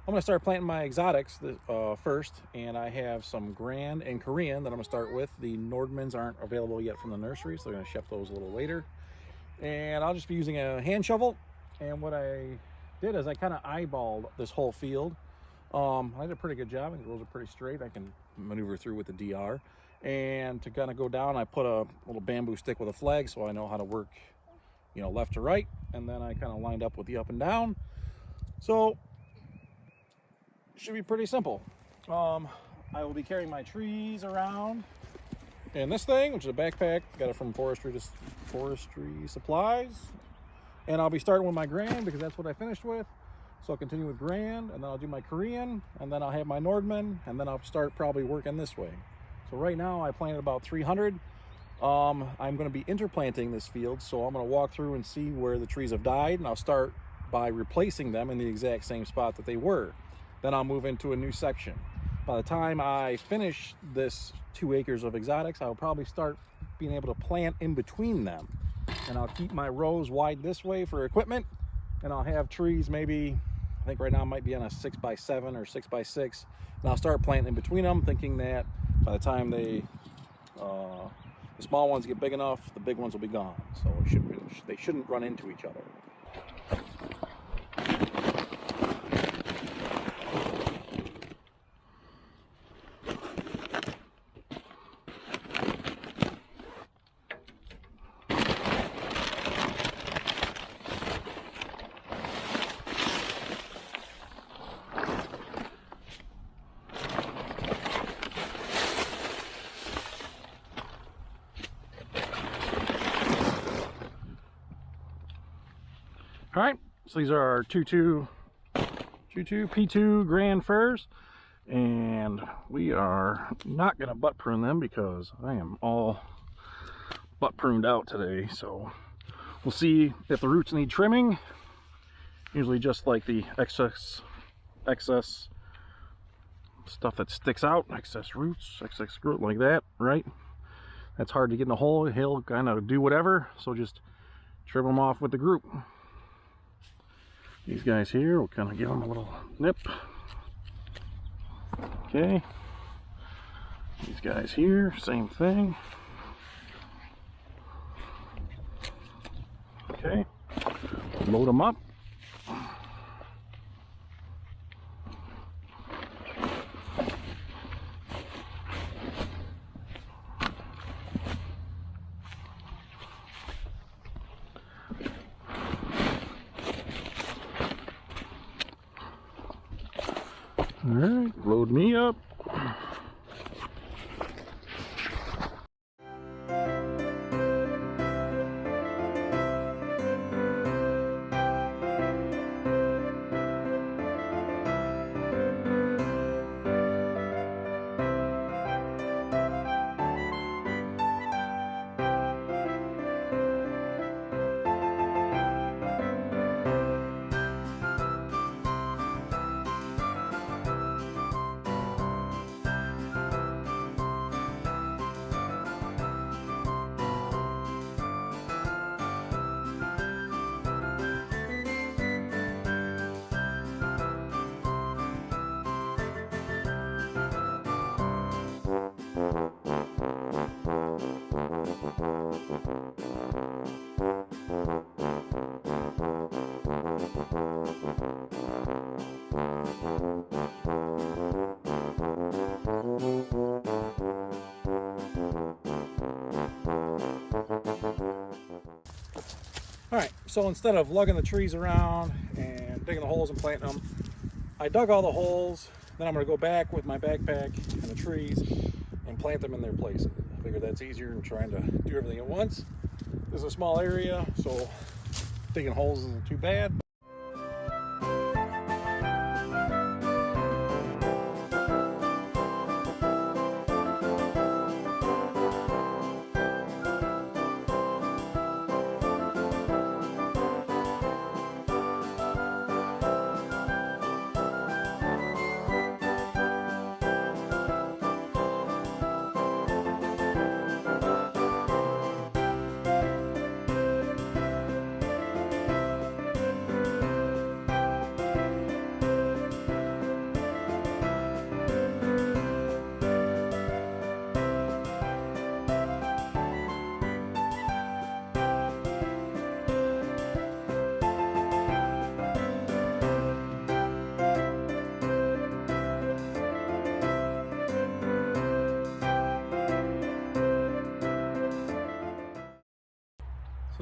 I'm going to start planting my exotics first, and I have some Grand and Korean that I'm going to start with. The Nordmans aren't available yet from the nursery, so they're going to ship those a little later. And I'll just be using a hand shovel. And what I did is I kind of eyeballed this whole field. I did a pretty good job. I think the rows are pretty straight. I can maneuver through with the DR. And to kind of go down, I put a little bamboo stick with a flag so I know how to work, you know, left to right. And then I kind of lined up with the up and down. So it should be pretty simple. I will be carrying my trees around in this thing, which is a backpack. Got it from forestry supplies. And I'll be starting with my Grand because that's what I finished with. So I'll continue with Grand, and then I'll do my Korean, and then I'll have my Nordman, and then I'll start probably working this way. So right now I planted about 300. I'm going to be interplanting this field, so I'm going to walk through and see where the trees have died, and I'll start by replacing them in the exact same spot that they were. Then I'll move into a new section. By the time I finish this 2 acres of exotics, I'll probably start being able to plant in between them. And I'll keep my rows wide this way for equipment, and I'll have trees maybe, I think right now it might be on a 6x7 or 6x6, and I'll start planting in between them, thinking that by the time the small ones get big enough, the big ones will be gone. So they shouldn't run into each other. All right, so these are our 2-2 P2 Grand Firs, and we are not going to butt prune them because I am all butt pruned out today. So we'll see if the roots need trimming. Usually just like the excess stuff that sticks out, excess roots, excess growth like that, right? That's hard to get in a hole. He'll kind of do whatever, so just trim them off with the group. These guys here, we'll kind of give them a little nip. Okay. These guys here, same thing. Okay. Load them up. All right, load me up. All right, so instead of lugging the trees around and digging the holes and planting them, I dug all the holes. Then I'm going to go back with my backpack and the trees and plant them in their places. I figured that's easier than trying to do everything at once. This is a small area, so digging holes isn't too bad.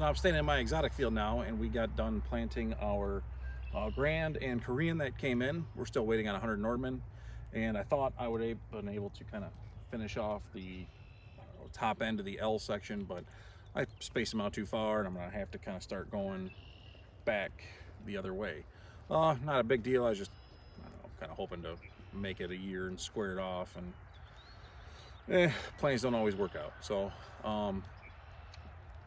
Now I'm standing in my exotic field now, and we got done planting our Grand and Korean that came in. We're still waiting on 100 Nordman, and I thought I would have been able to kind of finish off the top end of the L section, but I spaced them out too far, and I'm gonna have to kind of start going back the other way. Not a big deal. I was just, I don't know, kind of hoping to make it a year and square it off, and plans don't always work out. So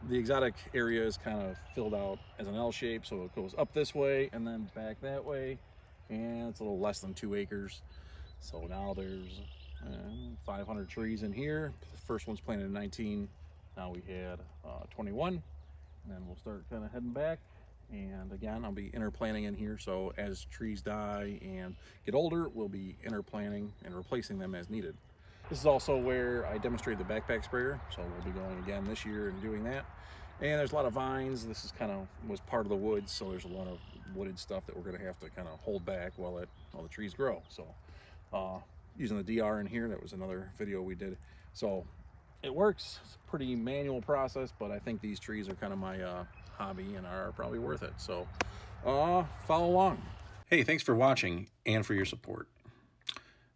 the exotic area is kind of filled out as an L shape, so it goes up this way and then back that way, and it's a little less than 2 acres. So now there's 500 trees in here. The first one's planted in 19. Now we had 21, and then we'll start kind of heading back. And again, I'll be interplanting in here, so as trees die and get older, we'll be interplanting and replacing them as needed. This is also where I demonstrated the backpack sprayer, so we'll be going again this year and doing that. And there's a lot of vines. This is kind of was part of the woods, so there's a lot of wooded stuff that we're going to have to kind of hold back while the trees grow. So using the DR in here, that was another video we did. So it works. It's a pretty manual process, but I think these trees are kind of my hobby and are probably worth it. So follow along. Hey, thanks for watching and for your support.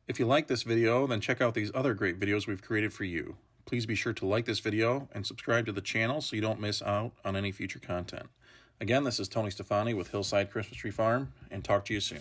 If you like this video, then check out these other great videos we've created for you. Please be sure to like this video and subscribe to the channel so you don't miss out on any future content. Again, this is Tony Stefani with Hillside Christmas Tree Farm, and talk to you soon.